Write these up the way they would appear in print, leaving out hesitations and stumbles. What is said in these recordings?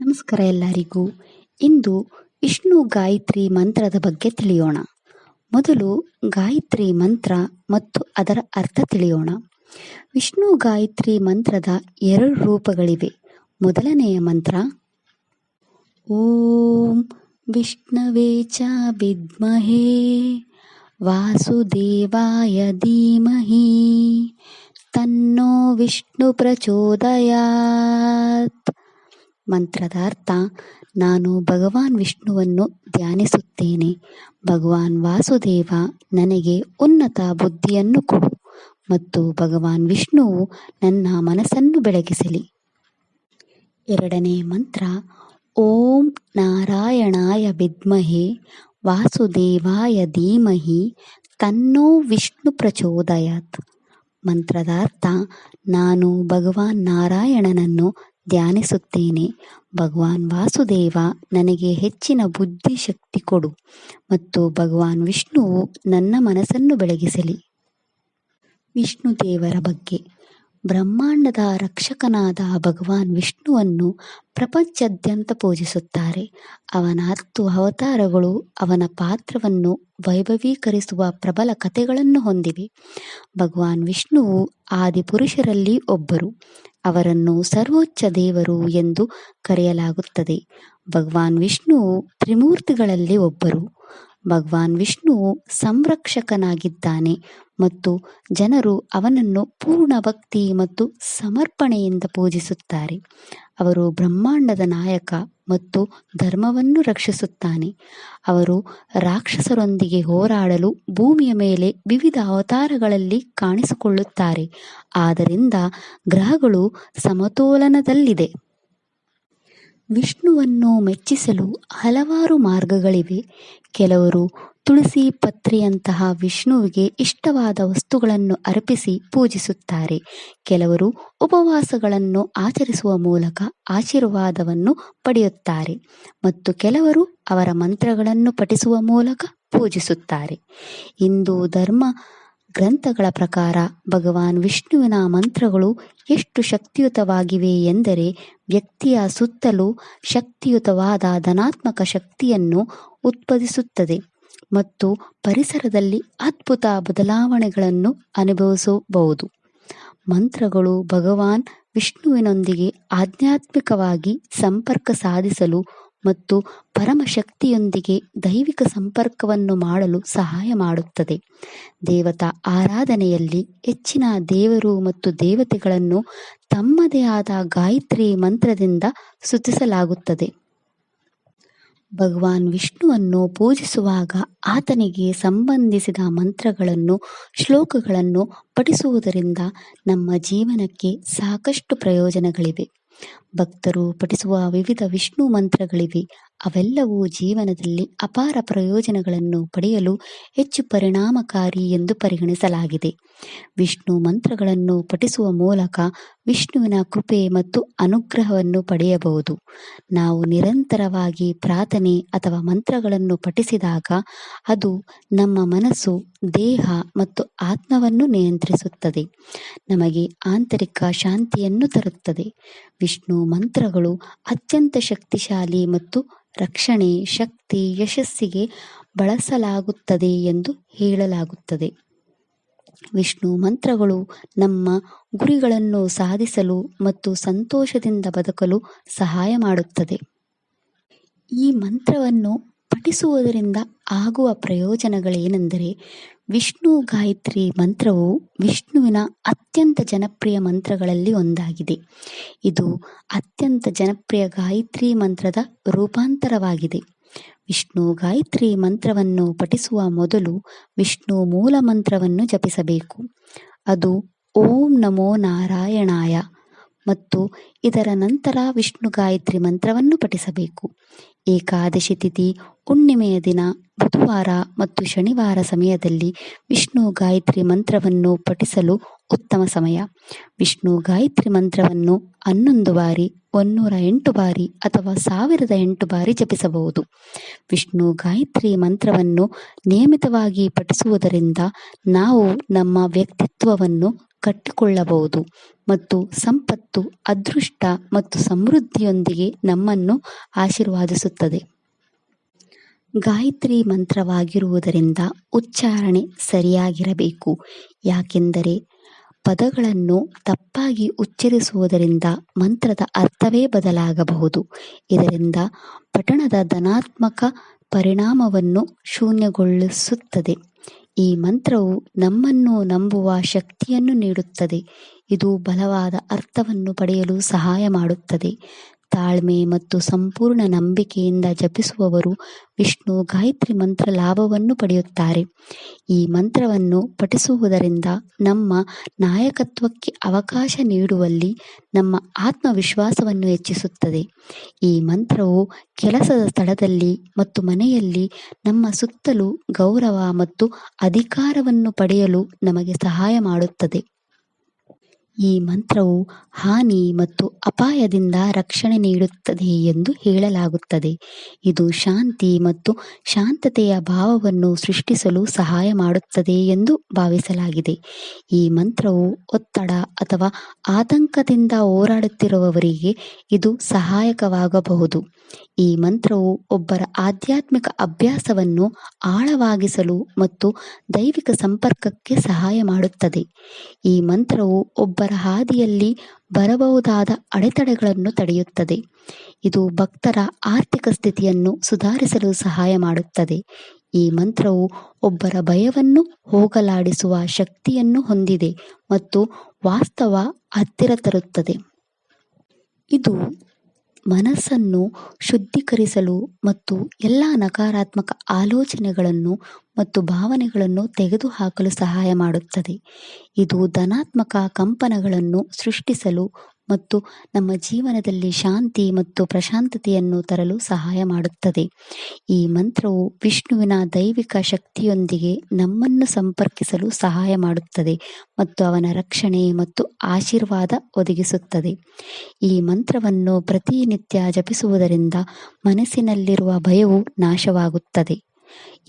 ನಮಸ್ಕಾರ ಎಲ್ಲರಿಗೂ. ಇಂದು ವಿಷ್ಣು ಗಾಯತ್ರಿ ಮಂತ್ರದ ಬಗ್ಗೆ ತಿಳಿಯೋಣ. ಮೊದಲು ಗಾಯತ್ರಿ ಮಂತ್ರ ಮತ್ತು ಅದರ ಅರ್ಥ ತಿಳಿಯೋಣ. ವಿಷ್ಣು ಗಾಯತ್ರಿ ಮಂತ್ರದ 2 ರೂಪಗಳಿವೆ. ಮೊದಲನೆಯ ಮಂತ್ರ ಓಂ ವಿಷ್ಣವೇ ಚ ವಿದ್ಮಹೇ ವಾಸುದೇವಾಯ ಧೀಮಹಿ ತನ್ನೋ ವಿಷ್ಣು ಪ್ರಚೋದಯಾತ್. ಮಂತ್ರದ ಅರ್ಥ: ನಾನು ಭಗವಾನ್ ವಿಷ್ಣುವನ್ನು ಧ್ಯಾನಿಸುತ್ತೇನೆ. ಭಗವಾನ್ ವಾಸುದೇವ ನನಗೆ ಉನ್ನತ ಬುದ್ಧಿಯನ್ನು ಕೊಡು ಮತ್ತು ಭಗವಾನ್ ವಿಷ್ಣುವು ನನ್ನ ಮನಸ್ಸನ್ನು ಬೆಳಗಿಸಲಿ. ಎರಡನೇ ಮಂತ್ರ ಓಂ ನಾರಾಯಣಾಯ ವಿದ್ಮಹೇ ವಾಸುದೇವಾಯ ಧೀಮಹಿ ತನ್ನೋ ವಿಷ್ಣು ಪ್ರಚೋದಯಾತ್. ಮಂತ್ರದ ಅರ್ಥ: ನಾನು ಭಗವಾನ್ ನಾರಾಯಣನನ್ನು ಧ್ಯಾನಿಸುತ್ತೇನೆ. ಭಗವಾನ್ ವಾಸುದೇವ ನನಗೆ ಹೆಚ್ಚಿನ ಬುದ್ಧಿಶಕ್ತಿ ಕೊಡು ಮತ್ತು ಭಗವಾನ್ ವಿಷ್ಣುವು ನನ್ನ ಮನಸ್ಸನ್ನು ಬೆಳಗಿಸಲಿ. ವಿಷ್ಣು ದೇವರ ಬಗ್ಗೆ: ಬ್ರಹ್ಮಾಂಡದ ರಕ್ಷಕನಾದ ಭಗವಾನ್ ವಿಷ್ಣುವನ್ನು ಪ್ರಪಂಚಾದ್ಯಂತ ಪೂಜಿಸುತ್ತಾರೆ. ಅವನ 10 ಅವತಾರಗಳು ಅವನ ಪಾತ್ರವನ್ನು ವೈಭವೀಕರಿಸುವ ಪ್ರಬಲ ಕಥೆಗಳನ್ನು ಹೊಂದಿವೆ. ಭಗವಾನ್ ವಿಷ್ಣುವು ಆದಿಪುರುಷರಲ್ಲಿ ಒಬ್ಬರು. ಅವರನ್ನು ಸರ್ವೋಚ್ಚ ದೇವರು ಎಂದು ಕರೆಯಲಾಗುತ್ತದೆ. ಭಗವಾನ್ ವಿಷ್ಣುವು ತ್ರಿಮೂರ್ತಿಗಳಲ್ಲಿ ಒಬ್ಬರು. ಭಗವಾನ್ ವಿಷ್ಣುವು ಸಂರಕ್ಷಕನಾಗಿದ್ದಾನೆ ಮತ್ತು ಜನರು ಅವನನ್ನು ಪೂರ್ಣ ಭಕ್ತಿ ಮತ್ತು ಸಮರ್ಪಣೆಯಿಂದ ಪೂಜಿಸುತ್ತಾರೆ. ಅವರು ಬ್ರಹ್ಮಾಂಡದ ನಾಯಕ ಮತ್ತು ಧರ್ಮವನ್ನು ರಕ್ಷಿಸುತ್ತಾನೆ. ಅವರು ರಾಕ್ಷಸರೊಂದಿಗೆ ಹೋರಾಡಲು ಭೂಮಿಯ ಮೇಲೆ ವಿವಿಧ ಅವತಾರಗಳಲ್ಲಿ ಕಾಣಿಸಿಕೊಳ್ಳುತ್ತಾರೆ. ಆದ್ದರಿಂದ ಗ್ರಹಗಳು ಸಮತೋಲನದಲ್ಲಿದೆ. ವಿಷ್ಣುವನ್ನು ಮೆಚ್ಚಿಸಲು ಹಲವಾರು ಮಾರ್ಗಗಳಿವೆ. ಕೆಲವರು ತುಳಸಿ ಪತ್ರೆಯಂತಹ ವಿಷ್ಣುವಿಗೆ ಇಷ್ಟವಾದ ವಸ್ತುಗಳನ್ನು ಅರ್ಪಿಸಿ ಪೂಜಿಸುತ್ತಾರೆ. ಕೆಲವರು ಉಪವಾಸಗಳನ್ನು ಆಚರಿಸುವ ಮೂಲಕ ಆಶೀರ್ವಾದವನ್ನು ಪಡೆಯುತ್ತಾರೆ ಮತ್ತು ಕೆಲವರು ಅವರ ಮಂತ್ರಗಳನ್ನು ಪಠಿಸುವ ಮೂಲಕ ಪೂಜಿಸುತ್ತಾರೆ. ಹಿಂದೂ ಧರ್ಮ ಗ್ರಂಥಗಳ ಪ್ರಕಾರ ಭಗವಾನ್ ವಿಷ್ಣುವಿನ ಮಂತ್ರಗಳು ಎಷ್ಟು ಶಕ್ತಿಯುತವಾಗಿವೆ ಎಂದರೆ ವ್ಯಕ್ತಿಯ ಸುತ್ತಲೂ ಶಕ್ತಿಯುತವಾದ ಧನಾತ್ಮಕ ಶಕ್ತಿಯನ್ನು ಉತ್ಪಾದಿಸುತ್ತದೆ ಮತ್ತು ಪರಿಸರದಲ್ಲಿ ಅದ್ಭುತ ಬದಲಾವಣೆಗಳನ್ನು ಅನುಭವಿಸಬಹುದು. ಮಂತ್ರಗಳು ಭಗವಾನ್ ವಿಷ್ಣುವಿನೊಂದಿಗೆ ಆಧ್ಯಾತ್ಮಿಕವಾಗಿ ಸಂಪರ್ಕ ಸಾಧಿಸಲು ಮತ್ತು ಪರಮಶಕ್ತಿಯೊಂದಿಗೆ ದೈವಿಕ ಸಂಪರ್ಕವನ್ನು ಮಾಡಲು ಸಹಾಯ ಮಾಡುತ್ತದೆ. ದೇವತಾ ಆರಾಧನೆಯಲ್ಲಿ ಹೆಚ್ಚಿನ ದೇವರು ಮತ್ತು ದೇವತೆಗಳನ್ನು ತಮ್ಮದೇ ಆದ ಗಾಯತ್ರಿ ಮಂತ್ರದಿಂದ ಸ್ತುತಿಸಲಾಗುತ್ತದೆ. ಭಗವಾನ್ ವಿಷ್ಣುವನ್ನು ಪೂಜಿಸುವಾಗ ಆತನಿಗೆ ಸಂಬಂಧಿಸಿದ ಮಂತ್ರಗಳನ್ನು, ಶ್ಲೋಕಗಳನ್ನು ಪಠಿಸುವುದರಿಂದ ನಮ್ಮ ಜೀವನಕ್ಕೆ ಸಾಕಷ್ಟು ಪ್ರಯೋಜನಗಳಿವೆ. ಭಕ್ತರು ಪಠಿಸುವ ವಿವಿಧ ವಿಷ್ಣು ಮಂತ್ರಗಳಿವೆ. ಅವೆಲ್ಲವೂ ಜೀವನದಲ್ಲಿ ಅಪಾರ ಪ್ರಯೋಜನಗಳನ್ನು ಪಡೆಯಲು ಹೆಚ್ಚು ಪರಿಣಾಮಕಾರಿ ಎಂದು ಪರಿಗಣಿಸಲಾಗಿದೆ. ವಿಷ್ಣು ಮಂತ್ರಗಳನ್ನು ಪಠಿಸುವ ಮೂಲಕ ವಿಷ್ಣುವಿನ ಕೃಪೆ ಮತ್ತು ಅನುಗ್ರಹವನ್ನು ಪಡೆಯಬಹುದು. ನಾವು ನಿರಂತರವಾಗಿ ಪ್ರಾರ್ಥನೆ ಅಥವಾ ಮಂತ್ರಗಳನ್ನು ಪಠಿಸಿದಾಗ ಅದು ನಮ್ಮ ಮನಸ್ಸು, ದೇಹ ಮತ್ತು ಆತ್ಮವನ್ನು ನಿಯಂತ್ರಿಸುತ್ತದೆ, ನಮಗೆ ಆಂತರಿಕ ಶಾಂತಿಯನ್ನು ತರುತ್ತದೆ. ವಿಷ್ಣು ಮಂತ್ರಗಳು ಅತ್ಯಂತ ಶಕ್ತಿಶಾಲಿ ಮತ್ತು ರಕ್ಷಣೆ, ಶಕ್ತಿ, ಯಶಸ್ಸಿಗೆ ಬಳಸಲಾಗುತ್ತದೆ ಎಂದು ಹೇಳಲಾಗುತ್ತದೆ. ವಿಷ್ಣು ಮಂತ್ರಗಳು ನಮ್ಮ ಗುರಿಗಳನ್ನು ಸಾಧಿಸಲು ಮತ್ತು ಸಂತೋಷದಿಂದ ಬದುಕಲು ಸಹಾಯ ಮಾಡುತ್ತದೆ. ಈ ಮಂತ್ರವನ್ನು ಪಠಿಸುವುದರಿಂದ ಆಗುವ ಪ್ರಯೋಜನಗಳೇನೆಂದರೆ, ವಿಷ್ಣು ಗಾಯತ್ರಿ ಮಂತ್ರವು ವಿಷ್ಣುವಿನ ಅತ್ಯಂತ ಜನಪ್ರಿಯ ಮಂತ್ರಗಳಲ್ಲಿ ಒಂದಾಗಿದೆ. ಇದು ಅತ್ಯಂತ ಜನಪ್ರಿಯ ಗಾಯತ್ರಿ ಮಂತ್ರದ ರೂಪಾಂತರವಾಗಿದೆ. ವಿಷ್ಣು ಗಾಯತ್ರಿ ಮಂತ್ರವನ್ನು ಪಠಿಸುವ ಮೊದಲು ವಿಷ್ಣು ಮೂಲ ಮಂತ್ರವನ್ನು ಜಪಿಸಬೇಕು. ಅದು ಓಂ ನಮೋ ನಾರಾಯಣಾಯ ಮತ್ತು ಇದರ ನಂತರ ವಿಷ್ಣು ಗಾಯತ್ರಿ ಮಂತ್ರವನ್ನು ಪಠಿಸಬೇಕು. ಏಕಾದಶಿ ತಿಥಿ, ಹುಣ್ಣಿಮೆಯ ದಿನ, ಬುಧವಾರ ಮತ್ತು ಶನಿವಾರ ಸಮಯದಲ್ಲಿ ವಿಷ್ಣು ಗಾಯತ್ರಿ ಮಂತ್ರವನ್ನು ಪಠಿಸಲು ಉತ್ತಮ ಸಮಯ. ವಿಷ್ಣು ಗಾಯತ್ರಿ ಮಂತ್ರವನ್ನು 11 ಬಾರಿ, 108 ಬಾರಿ ಅಥವಾ 1008 ಬಾರಿ ಜಪಿಸಬಹುದು. ವಿಷ್ಣು ಗಾಯತ್ರಿ ಮಂತ್ರವನ್ನು ನಿಯಮಿತವಾಗಿ ಪಠಿಸುವುದರಿಂದ ನಾವು ನಮ್ಮ ವ್ಯಕ್ತಿತ್ವವನ್ನು ಕಟ್ಟಿಕೊಳ್ಳಬಹುದು ಮತ್ತು ಸಂಪತ್ತು, ಅದೃಷ್ಟ ಮತ್ತು ಸಮೃದ್ಧಿಯೊಂದಿಗೆ ನಮ್ಮನ್ನು ಆಶೀರ್ವದಿಸುತ್ತದೆ. ಗಾಯತ್ರಿ ಮಂತ್ರವಾಗಿರುವುದರಿಂದ ಉಚ್ಚಾರಣೆ ಸರಿಯಾಗಿರಬೇಕು, ಯಾಕೆಂದರೆ ಪದಗಳನ್ನು ತಪ್ಪಾಗಿ ಉಚ್ಚರಿಸುವುದರಿಂದ ಮಂತ್ರದ ಅರ್ಥವೇ ಬದಲಾಗಬಹುದು. ಇದರಿಂದ ಪಠಣದ ಧನಾತ್ಮಕ ಪರಿಣಾಮವನ್ನು ಶೂನ್ಯಗೊಳಿಸುತ್ತದೆ. ಈ ಮಂತ್ರವು ನಮ್ಮನ್ನು ನಂಬುವ ಶಕ್ತಿಯನ್ನು ನೀಡುತ್ತದೆ. ಇದು ಬಲವಾದ ಅರ್ಥವನ್ನು ಪಡೆಯಲು ಸಹಾಯ ಮಾಡುತ್ತದೆ. ತಾಳ್ಮೆ ಮತ್ತು ಸಂಪೂರ್ಣ ನಂಬಿಕೆಯಿಂದ ಜಪಿಸುವವರು ವಿಷ್ಣು ಗಾಯತ್ರಿ ಮಂತ್ರ ಲಾಭವನ್ನು ಪಡೆಯುತ್ತಾರೆ. ಈ ಮಂತ್ರವನ್ನು ಪಠಿಸುವುದರಿಂದ ನಮ್ಮ ನಾಯಕತ್ವಕ್ಕೆ ಅವಕಾಶ ನೀಡುವಲ್ಲಿ ನಮ್ಮ ಆತ್ಮವಿಶ್ವಾಸವನ್ನು ಹೆಚ್ಚಿಸುತ್ತದೆ. ಈ ಮಂತ್ರವು ಕೆಲಸದ ಸ್ಥಳದಲ್ಲಿ ಮತ್ತು ಮನೆಯಲ್ಲಿ ನಮ್ಮ ಸುತ್ತಲೂ ಗೌರವ ಮತ್ತು ಅಧಿಕಾರವನ್ನು ಪಡೆಯಲು ನಮಗೆ ಸಹಾಯ ಮಾಡುತ್ತದೆ. ಈ ಮಂತ್ರವು ಹಾನಿ ಮತ್ತು ಅಪಾಯದಿಂದ ರಕ್ಷಣೆ ನೀಡುತ್ತದೆ ಎಂದು ಹೇಳಲಾಗುತ್ತದೆ. ಇದು ಶಾಂತಿ ಮತ್ತು ಶಾಂತತೆಯ ಭಾವವನ್ನು ಸೃಷ್ಟಿಸಲು ಸಹಾಯ ಮಾಡುತ್ತದೆ ಎಂದು ಭಾವಿಸಲಾಗಿದೆ. ಈ ಮಂತ್ರವು ಒತ್ತಡ ಅಥವಾ ಆತಂಕದಿಂದ ಹೋರಾಡುತ್ತಿರುವವರಿಗೆ ಇದು ಸಹಾಯಕವಾಗಬಹುದು. ಈ ಮಂತ್ರವು ಒಬ್ಬರ ಆಧ್ಯಾತ್ಮಿಕ ಅಭ್ಯಾಸವನ್ನು ಆಳವಾಗಿಸಲು ಮತ್ತು ದೈವಿಕ ಸಂಪರ್ಕಕ್ಕೆ ಸಹಾಯ ಮಾಡುತ್ತದೆ. ಈ ಮಂತ್ರವು ಒಬ್ಬರ ಹಾದಿಯಲ್ಲಿ ಬರಬಹುದಾದ ಅಡೆತಡೆಗಳನ್ನು ತಡೆಯುತ್ತದೆ. ಇದು ಭಕ್ತರ ಆರ್ಥಿಕ ಸ್ಥಿತಿಯನ್ನು ಸುಧಾರಿಸಲು ಸಹಾಯ ಮಾಡುತ್ತದೆ. ಈ ಮಂತ್ರವು ಒಬ್ಬರ ಭಯವನ್ನು ಹೋಗಲಾಡಿಸುವ ಶಕ್ತಿಯನ್ನು ಹೊಂದಿದೆ ಮತ್ತು ವಾಸ್ತವ ಹತ್ತಿರ ತರುತ್ತದೆ. ಇದು ಮನಸ್ಸನ್ನು ಶುದ್ಧೀಕರಿಸಲು ಮತ್ತು ಎಲ್ಲ ನಕಾರಾತ್ಮಕ ಆಲೋಚನೆಗಳನ್ನು ಮತ್ತು ಭಾವನೆಗಳನ್ನು ತೆಗೆದುಹಾಕಲು ಸಹಾಯ ಮಾಡುತ್ತದೆ. ಇದು ಧನಾತ್ಮಕ ಕಂಪನಗಳನ್ನು ಸೃಷ್ಟಿಸಲು ಮತ್ತು ನಮ್ಮ ಜೀವನದಲ್ಲಿ ಶಾಂತಿ ಮತ್ತು ಪ್ರಶಾಂತತೆಯನ್ನು ತರಲು ಸಹಾಯ ಮಾಡುತ್ತದೆ. ಈ ಮಂತ್ರವು ವಿಷ್ಣುವಿನ ದೈವಿಕ ಶಕ್ತಿಯೊಂದಿಗೆ ನಮ್ಮನ್ನು ಸಂಪರ್ಕಿಸಲು ಸಹಾಯ ಮಾಡುತ್ತದೆ ಮತ್ತು ಅವನ ರಕ್ಷಣೆ ಮತ್ತು ಆಶೀರ್ವಾದ ಒದಗಿಸುತ್ತದೆ. ಈ ಮಂತ್ರವನ್ನು ಪ್ರತಿನಿತ್ಯ ಜಪಿಸುವುದರಿಂದ ಮನಸ್ಸಿನಲ್ಲಿರುವ ಭಯವು ನಾಶವಾಗುತ್ತದೆ.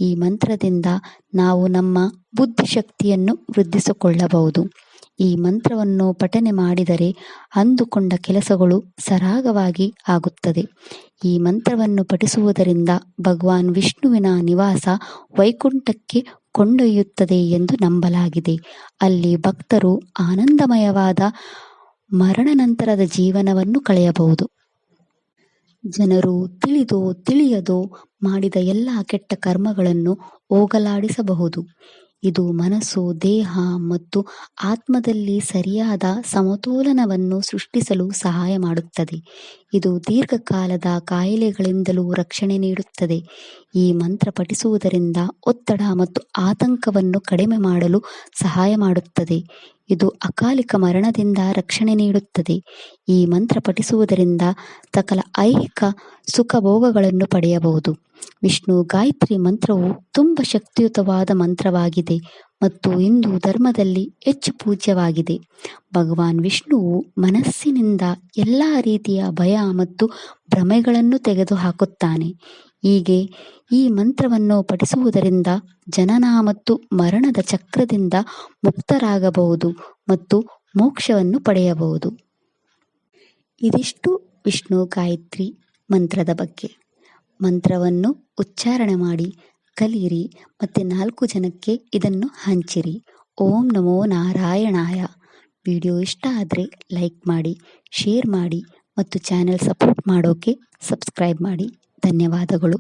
ಈ ಮಂತ್ರದಿಂದ ನಾವು ನಮ್ಮ ಬುದ್ಧಿಶಕ್ತಿಯನ್ನು ವೃದ್ಧಿಸಿಕೊಳ್ಳಬಹುದು. ಈ ಮಂತ್ರವನ್ನು ಪಠನೆ ಮಾಡಿದರೆ ಅಂದುಕೊಂಡ ಕೆಲಸಗಳು ಸರಾಗವಾಗಿ ಆಗುತ್ತದೆ. ಈ ಮಂತ್ರವನ್ನು ಪಠಿಸುವುದರಿಂದ ಭಗವಾನ್ ವಿಷ್ಣುವಿನ ನಿವಾಸ ವೈಕುಂಠಕ್ಕೆ ಕೊಂಡೊಯ್ಯುತ್ತದೆ ಎಂದು ನಂಬಲಾಗಿದೆ. ಅಲ್ಲಿ ಭಕ್ತರು ಆನಂದಮಯವಾದ ಮರಣಾನಂತರದ ಜೀವನವನ್ನು ಕಳೆಯಬಹುದು. ಜನರು ತಿಳಿದೋ ತಿಳಿಯದೋ ಮಾಡಿದ ಎಲ್ಲ ಕೆಟ್ಟ ಕರ್ಮಗಳನ್ನು ಹೋಗಲಾಡಿಸಬಹುದು. ಇದು ಮನಸ್ಸು, ದೇಹ ಮತ್ತು ಆತ್ಮದಲ್ಲಿ ಸರಿಯಾದ ಸಮತೋಲನವನ್ನು ಸೃಷ್ಟಿಸಲು ಸಹಾಯ ಮಾಡುತ್ತದೆ. ಇದು ದೀರ್ಘಕಾಲದ ಕಾಯಿಲೆಗಳಿಂದಲೂ ರಕ್ಷಣೆ ನೀಡುತ್ತದೆ. ಈ ಮಂತ್ರ ಪಠಿಸುವುದರಿಂದ ಒತ್ತಡ ಮತ್ತು ಆತಂಕವನ್ನು ಕಡಿಮೆ ಮಾಡಲು ಸಹಾಯ ಮಾಡುತ್ತದೆ. ಇದು ಅಕಾಲಿಕ ಮರಣದಿಂದ ರಕ್ಷಣೆ ನೀಡುತ್ತದೆ. ಈ ಮಂತ್ರ ಪಠಿಸುವುದರಿಂದ ಸಕಲ ಐಹಿಕ ಸುಖಭೋಗಗಳನ್ನು ಪಡೆಯಬಹುದು. ವಿಷ್ಣು ಗಾಯತ್ರಿ ಮಂತ್ರವು ತುಂಬ ಶಕ್ತಿಯುತವಾದ ಮಂತ್ರವಾಗಿದೆ ಮತ್ತು ಹಿಂದೂ ಧರ್ಮದಲ್ಲಿ ಹೆಚ್ಚು ಪೂಜ್ಯವಾಗಿದೆ. ಭಗವಾನ್ ವಿಷ್ಣುವು ಮನಸ್ಸಿನಿಂದ ಎಲ್ಲ ರೀತಿಯ ಭಯ ಮತ್ತು ಭ್ರಮೆಗಳನ್ನು ತೆಗೆದುಹಾಕುತ್ತಾನೆ. ಹೀಗೆ ಈ ಮಂತ್ರವನ್ನು ಪಠಿಸುವುದರಿಂದ ಜನನ ಮತ್ತು ಮರಣದ ಚಕ್ರದಿಂದ ಮುಕ್ತರಾಗಬಹುದು ಮತ್ತು ಮೋಕ್ಷವನ್ನು ಪಡೆಯಬಹುದು. ಇದಿಷ್ಟು ವಿಷ್ಣು ಗಾಯತ್ರಿ ಮಂತ್ರದ ಬಗ್ಗೆ. ಮಂತ್ರವನ್ನು ಉಚ್ಚಾರಣೆ ಮಾಡಿ ಕಲಿಯಿರಿ ಮತ್ತು 4 ಜನಕ್ಕೆ ಇದನ್ನು ಹಂಚಿರಿ. ಓಂ ನಮೋ ನಾರಾಯಣಾಯ. ವಿಡಿಯೋ ಇಷ್ಟ ಆದರೆ ಲೈಕ್ ಮಾಡಿ, ಶೇರ್ ಮಾಡಿ ಮತ್ತು ಚಾನೆಲ್ ಸಪೋರ್ಟ್ ಮಾಡೋಕ್ಕೆ ಸಬ್ಸ್ಕ್ರೈಬ್ ಮಾಡಿ. ಧನ್ಯವಾದಗಳು.